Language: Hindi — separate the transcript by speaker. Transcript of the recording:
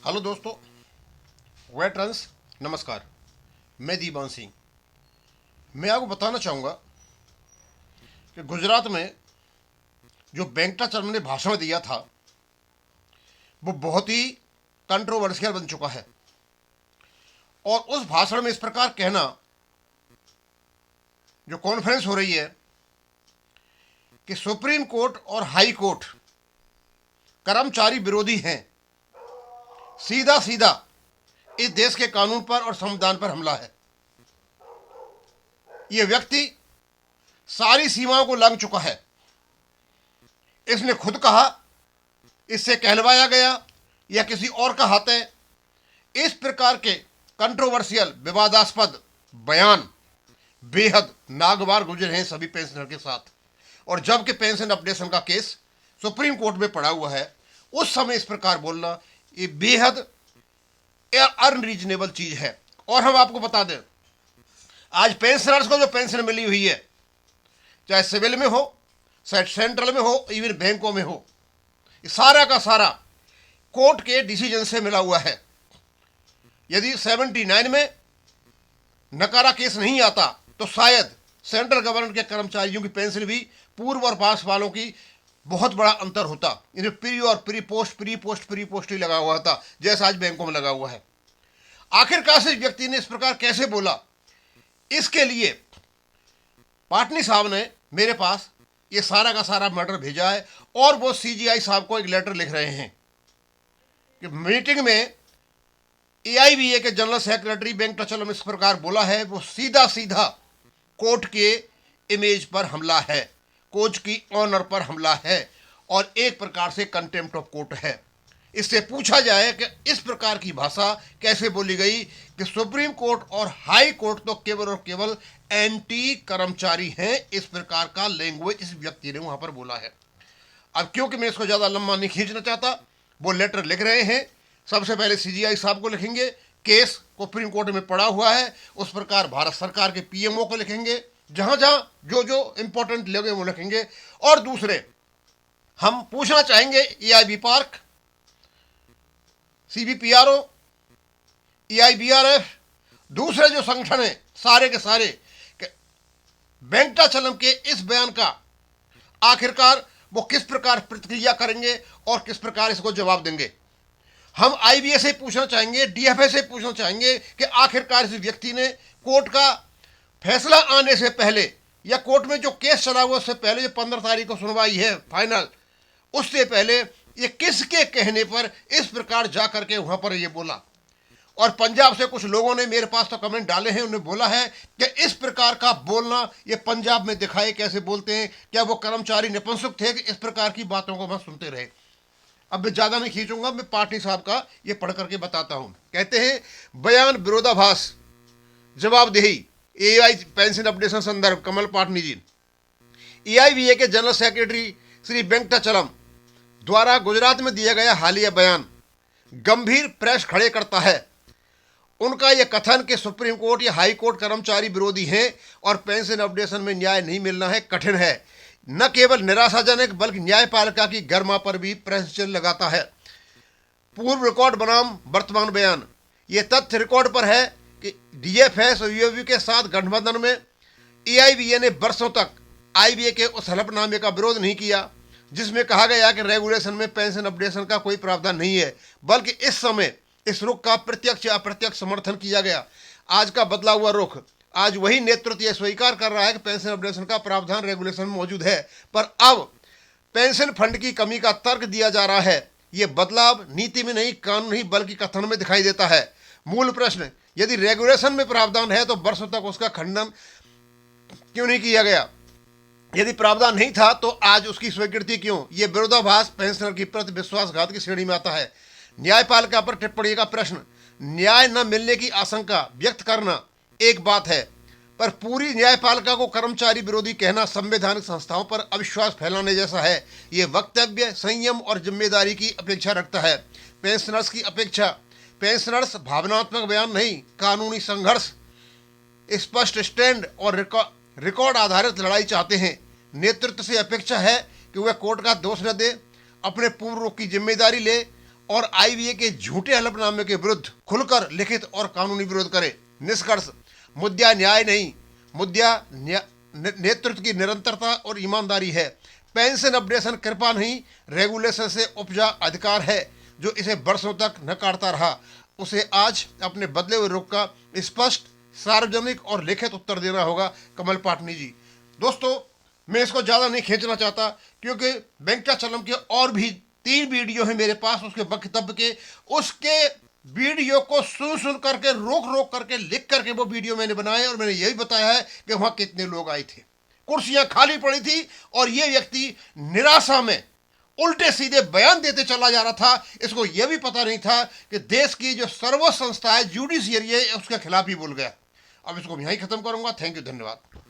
Speaker 1: हेलो दोस्तों, वेटरन्स नमस्कार। मैं दीवान सिंह। मैं आपको बताना चाहूँगा कि गुजरात में जो वेंकटाचलम ने भाषण दिया था वो बहुत ही कंट्रोवर्शियल बन चुका है। और उस भाषण में इस प्रकार कहना, जो कॉन्फ्रेंस हो रही है कि सुप्रीम कोर्ट और हाई कोर्ट कर्मचारी विरोधी हैं, सीधा सीधा इस देश के कानून पर और संविधान पर हमला है। ये व्यक्ति सारी सीमाओं को लांघ चुका है। इसने खुद कहा, इससे कहलवाया गया या किसी और का हाथ है। इस प्रकार के कंट्रोवर्शियल विवादास्पद बयान बेहद नागवार गुजरे हैं सभी पेंशनर के साथ। और जबकि पेंशन अपडेशन का केस सुप्रीम कोर्ट में पड़ा हुआ है, उस समय इस प्रकार बोलना ये बेहद अनरीजनेबल चीज है। और हम आपको बता दें, आज पेंशनर्स को जो पेंशन मिली हुई है, चाहे सिविल में हो, चाहे सेंट्रल में हो, इवन बैंकों में हो, ये सारा का सारा कोर्ट के डिसीजन से मिला हुआ है। यदि 79 में नकारा केस नहीं आता तो शायद सेंट्रल गवर्नमेंट के कर्मचारियों की पेंशन भी पूर्व और पास वालों की बहुत बड़ा अंतर होता। इन्हें प्री और प्री पोस्ट ही लगा हुआ था, जैसा आज बैंकों में लगा हुआ है। आखिरकार से व्यक्ति ने इस प्रकार कैसे बोला, इसके लिए पाटनी साहब ने मेरे पास ये सारा का सारा मैटर भेजा है। और वो सीजीआई साहब को एक लेटर लिख रहे हैं कि मीटिंग में एआईबीए के जनरल सेक्रेटरी वेंकटाचलम इस प्रकार बोला है, वो सीधा सीधा कोर्ट के इमेज पर हमला है, कोर्ट की ऑनर पर हमला है और एक प्रकार से कंटेम्प्ट ऑफ कोर्ट है। इससे पूछा जाए कि इस प्रकार की भाषा कैसे बोली गई कि सुप्रीम कोर्ट और हाई कोर्ट तो केवल और केवल एंटी कर्मचारी हैं। इस प्रकार का लैंग्वेज इस व्यक्ति ने वहां पर बोला है। अब क्योंकि मैं इसको ज़्यादा लंबा नहीं खींचना चाहता, वो लेटर लिख रहे हैं। सबसे पहले सीजीआई साहब को लिखेंगे, केस सुप्रीम कोर्ट में पड़ा हुआ है। उस प्रकार भारत सरकार के पीएमओ को लिखेंगे, जहां जहां जो जो इंपॉर्टेंट लगे वो लिखेंगे। और दूसरे हम पूछना चाहेंगे एआईबी पार्क, सीबीपीआरओ, एआईबीआरएफ, दूसरे जो संगठन है सारे के सारे, वेंकटाचलम के इस बयान का आखिरकार वो किस प्रकार प्रतिक्रिया करेंगे और किस प्रकार इसको जवाब देंगे। हम आईबीए से पूछना चाहेंगे, डीएफए से पूछना चाहेंगे कि आखिरकार इस व्यक्ति ने कोर्ट का फैसला आने से पहले या कोर्ट में जो केस चला हुआ उससे पहले, जो 15 तारीख को सुनवाई है फाइनल, उससे पहले ये किसके कहने पर इस प्रकार जा करके वहां पर ये बोला। और पंजाब से कुछ लोगों ने मेरे पास तो कमेंट डाले हैं, उन्होंने बोला है कि इस प्रकार का बोलना ये पंजाब में दिखाए कैसे बोलते हैं, क्या वो कर्मचारी नपुंसक थे कि इस प्रकार की बातों को हम सुनते रहे। अब मैं ज़्यादा नहीं खींचूंगा, मैं पाटनी साहब का ये पढ़ करके बताता हूं। कहते हैं, बयान विरोधाभास जवाबदेही एआई पेंशन अपडेशन संदर्भ कमल पाटनी जी। एआईबीए के जनरल सेक्रेटरी श्री वेंकटाचलम द्वारा गुजरात में दिया गया हालिया बयान गंभीर प्रेस खड़े करता है। उनका यह कथन कि सुप्रीम कोर्ट या हाई कोर्ट कर्मचारी विरोधी हैं और पेंशन अपडेशन में न्याय नहीं मिलना है कठिन है, न केवल निराशाजनक बल्कि न्यायपालिका की गरिमा पर भी प्रश्न लगाता है। पूर्व रिकॉर्ड बनाम वर्तमान बयान, ये तथ्य रिकॉर्ड पर है कि डीएफएस और यूएवी के साथ गठबंधन में एआईबीए ने वर्षों तक आईबीए के उस हलफनामे का विरोध नहीं किया जिसमें कहा गया कि रेगुलेशन में पेंशन अपडेशन का कोई प्रावधान नहीं है, बल्कि इस समय इस रुख का प्रत्यक्ष या अप्रत्यक्ष समर्थन किया गया। आज का बदला हुआ रुख, आज वही नेतृत्व यह स्वीकार कर रहा है कि पेंशन अपडेशन का प्रावधान रेगुलेशन में मौजूद है, पर अब पेंशन फंड की कमी का तर्क दिया जा रहा है। ये बदलाव नीति में नहीं, कानून नहीं, बल्कि कथन में दिखाई देता है। मूल प्रश्न, यदि रेगुलेशन में प्रावधान है तो वर्षों तक उसका खंडन क्यों नहीं किया गया? यदि प्रावधान नहीं था तो आज उसकी स्वीकृति क्यों? यह विरोधाभास पेंशनर की प्रति विश्वासघात की श्रेणी में आता है। न्यायपालिका पर टिप्पणी का प्रश्न, न्याय न मिलने की आशंका व्यक्त करना एक बात है, पर पूरी न्यायपालिका को कर्मचारी विरोधी कहना संवैधानिक संस्थाओं पर अविश्वास फैलाने जैसा है। ये वक्तव्य संयम और जिम्मेदारी की अपेक्षा रखता है। पेंशनर्स की अपेक्षा, पेंशनर्स भावनात्मक बयान नहीं, कानूनी संघर्ष, स्पष्ट स्टैंड और रिकॉर्ड आधारित लड़ाई चाहते हैं। नेतृत्व से अपेक्षा है कि वह कोर्ट का दोष न दे, अपने पूर्व की जिम्मेदारी ले और आईवीए के झूठे हलफनामे के विरुद्ध खुलकर लिखित और कानूनी विरोध करे। निष्कर्ष, मुद्दा न्याय नहीं, मुद्दा नेतृत्व की निरंतरता और ईमानदारी है। पेंशन अपडेशन कृपा नहीं, रेगुलेशन से उपजा अधिकार है। जो इसे वर्षों तक न काटता रहा, उसे आज अपने बदले हुए रुख का स्पष्ट, सार्वजनिक और लिखित उत्तर देना होगा। कमल पाटनी जी। दोस्तों, मैं इसको ज़्यादा नहीं खींचना चाहता, क्योंकि वेंकटाचलम के और भी 3 वीडियो हैं मेरे पास उसके वक्तव्य के। उसके वीडियो को सुन करके, रोक करके, लिख करके वो वीडियो मैंने बनाए, और मैंने यही बताया है कि वहाँ कितने लोग आए थे, कुर्सियां खाली पड़ी थी, और ये व्यक्ति निराशा में उल्टे सीधे बयान देते चला जा रहा था। इसको यह भी पता नहीं था कि देश की जो सर्वोच्च संस्था है, जुडिशियरी है, उसके खिलाफ ही बोल गया। अब इसको यहीं खत्म करूंगा। थैंक यू, धन्यवाद।